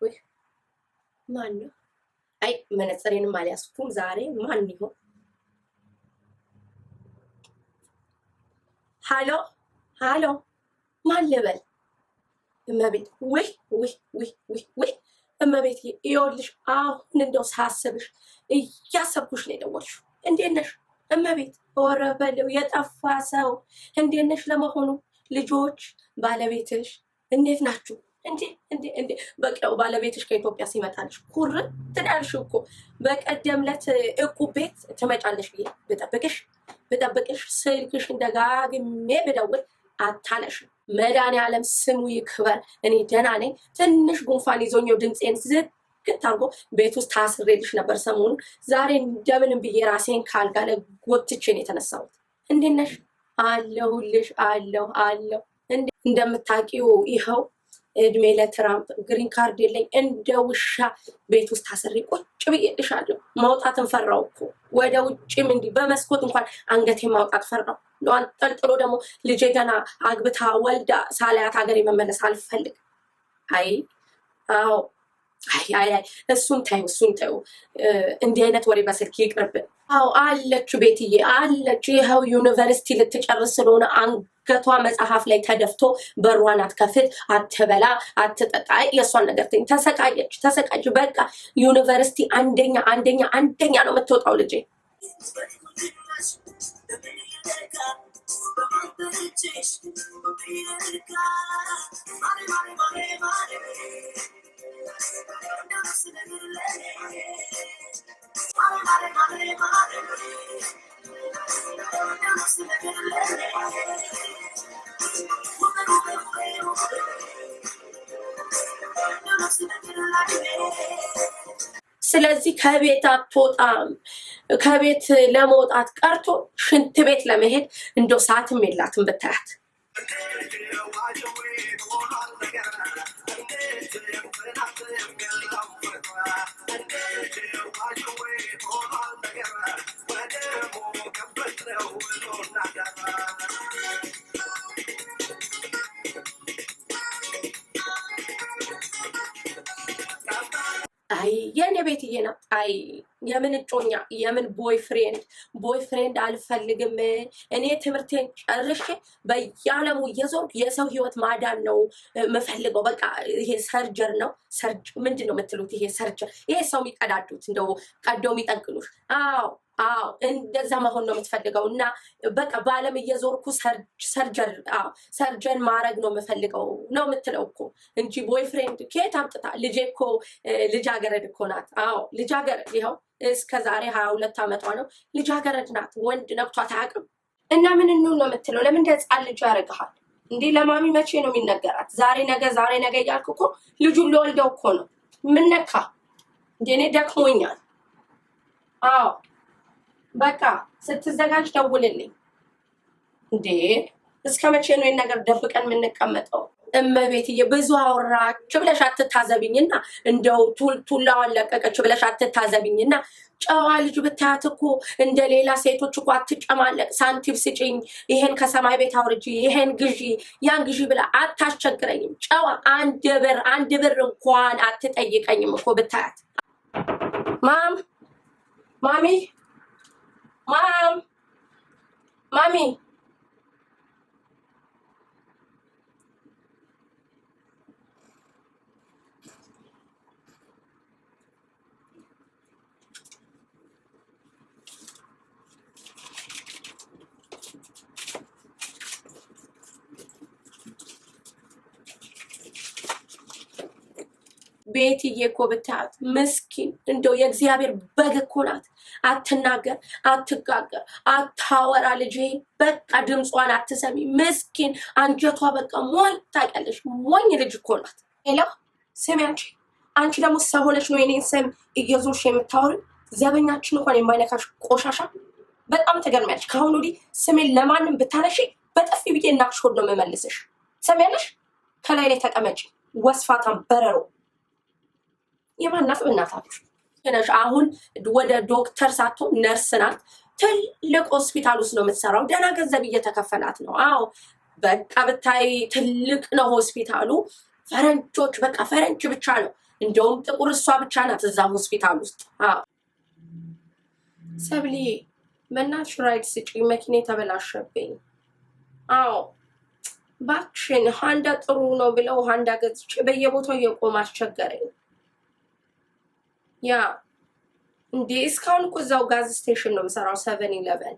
ወይ ማን ነው? አይ መነጽሬንም አልያዝኩም ዛሬ። ማን ይሆን? ሃሎ ሃሎ፣ ማን ልበል? እመቤት ወይ ወይ ወይ ወይ ወይ እመቤት፣ ይኸውልሽ አሁን እንደው ሳስብሽ እያሰብኩሽ ነው የደወልሽው። እንዴት ነሽ እመቤት? ኧረ በለው የጠፋ ሰው። እንዴት ነሽ ለመሆኑ? ልጆች፣ ባለቤትሽ እንዴት ናችሁ? እንዴ በቃ ባለቤትሽ ከኢትዮጵያ ሲመጣልሽ ኩር ትዳልሽ እኮ። በቀደም ዕለት እቁብ ቤት ትመጫለሽ ብዬ ብጠብቅሽ ስልክሽን ደጋግሜ ብደውል አታነሽም። መድኃኒዓለም ስሙ ይክበር። እኔ ደህና ነኝ። ትንሽ ጉንፋን ይዞኛው ድምፄን ዝግት አድርጎ ቤት ውስጥ ታስሬልሽ ነበር ሰሞኑን። ዛሬ እንደምንም ብዬ ራሴን ካልጋ ላይ ጎትቼ ነው የተነሳሁት። እንዴት ነሽ? አለሁልሽ። አለሁ እንደምታውቂው ይኸው እድሜ ለትራምፕ ግሪን ካርድ የለኝ እንደ ውሻ ቤት ውስጥ ታስሬ ቁጭ ብዬልሻለሁ። ማውጣትን ፈራው እኮ ወደ ውጭም እንዲህ በመስኮት እንኳን አንገቴ ማውጣት ፈራው። አንጠልጥሎ ደግሞ ልጄ ገና አግብታ ወልዳ ሳላያት ሀገሬ መመለስ አልፈልግ። አይ አዎ አይ እሱን ታዩ እንዲህ አይነት ወሬ በስልክ ይቅርብን። አዎ አለች ቤትዬ አለች። ይኸው ዩኒቨርሲቲ ልትጨርስ ስለሆነ አንገቷ መጽሐፍ ላይ ተደፍቶ በሯን አትከፍት፣ አትበላ፣ አትጠጣ። የእሷን ነገር ተሰቃየች። በቃ ዩኒቨርሲቲ አንደኛ ነው የምትወጣው ልጄ። ስለዚህ ከቤት አትወጣም። ከቤት ለመውጣት ቀርቶ ሽንት ቤት ለመሄድ እንደው ሰዓትም የላትም ብታያት። አይ የኔ ቤትዬ ነው። አይ የምን እጮኛ የምን ቦይፍሬንድ አልፈልግም። እኔ ትምህርቴን ጨርሼ በየዓለሙ እየዞርኩ የሰው ህይወት ማዳን ነው የምፈልገው። በቃ ይሄ ሰርጀር ነው። ምንድን ነው የምትሉት? ይሄ ሰርጀር፣ ይሄ ሰው የሚቀዳዱት እንደው ቀደው የሚጠግኑሽ። አዎ እንደዛ መሆን ነው የምትፈልገው። እና በቃ በዓለም እየዞርኩ ሰርጀን ማድረግ ነው የምፈልገው ነው የምትለው እኮ እንጂ ቦይፍሬንድ ከየት አምጥታ? ልጄ እኮ ልጃገረድ እኮ ናት። አዎ ልጃገረድ፣ ይኸው እስከ ዛሬ 22 ዓመቷ ነው። ልጃገረድ ናት። ወንድ ነክቷት አያውቅም። እና ምን ነው የምትለው? ለምን እንደ ህፃን ልጅ ያደርግሃል እንዴ? ለማሚ መቼ ነው የሚነገራት? ዛሬ ነገ እያልክ እኮ ልጁን ለወልደው እኮ ነው። ምን ነካ እንዴ? እኔ ደክሞኛል። አዎ በቃ ስትዘጋጅ ደውልልኝ። እንዴ እስከ መቼ ነው ይሄን ነገር ደብቀን የምንቀመጠው? እመቤትዬ ብዙ አወራች ብለሽ አትታዘብኝና፣ እንደው ቱላዋን ለቀቀች ብለሽ አትታዘብኝና። ጨዋ ልጅ ብታያት እኮ እንደ ሌላ ሴቶች እኮ አትጨማለቅ። ሳንቲም ስጭኝ፣ ይሄን ከሰማይ ቤት አውርጂ፣ ይሄን ግዢ፣ ያን ግዢ ብላ አታስቸግረኝም። ጨዋ አንድ ብር እንኳን አትጠይቀኝም እኮ ብታያት። ማሚ ቤትዬ እኮ ብታያት ምስኪን እንደው የእግዚአብሔር በግ እኮ ናት። አትናገር፣ አትጋገር፣ አታወራ። ልጅ በቃ ድምጿን አትሰሚ። ምስኪን አንጀቷ በቃ ሞኝ፣ ታውቂያለሽ፣ ሞኝ ልጅ እኮ ናት። ሌላ ስሚ፣ አንቺ ደግሞ ሰው ሆነሽ ነው የኔን ስም እየዞርሽ የምታወሪ? ዘበኛችን እንኳን የማይነካሽ ቆሻሻ፣ በጣም ትገርሚያለሽ። ከአሁን ወዲህ ስሜን ለማንም ብታነሺ በጥፊ ብዬ እናትሽ ሆድ ነው የምመልስሽ። ሰሚያለሽ? ከላይ ላይ ተቀመጪ፣ ወስፋታም በረሮ። የማናት እናታችሁ ነሽ። አሁን ወደ ዶክተር ሳትሆን ነርስ ናት። ትልቅ ሆስፒታል ውስጥ ነው የምትሰራው። ደህና ገንዘብ እየተከፈላት ነው። አዎ በቃ ብታይ ትልቅ ነው ሆስፒታሉ። ፈረንጆች በቃ ፈረንጅ ብቻ ነው እንደውም ጥቁር እሷ ብቻ ናት እዛ ሆስፒታል ውስጥ። ሰብሊ በእናትሽ ራይድ ስጪ፣ መኪና ተበላሸብኝ። አዎ ባክሽን ሃንዳ ጥሩ ነው ብለው ሃንዳ ገዝቼ በየቦታው እየቆመ አስቸገረኝ። ያ እንዴ እስካሁን እኮ እዛው ጋዝ ስቴሽን ነው የምሰራው 7-11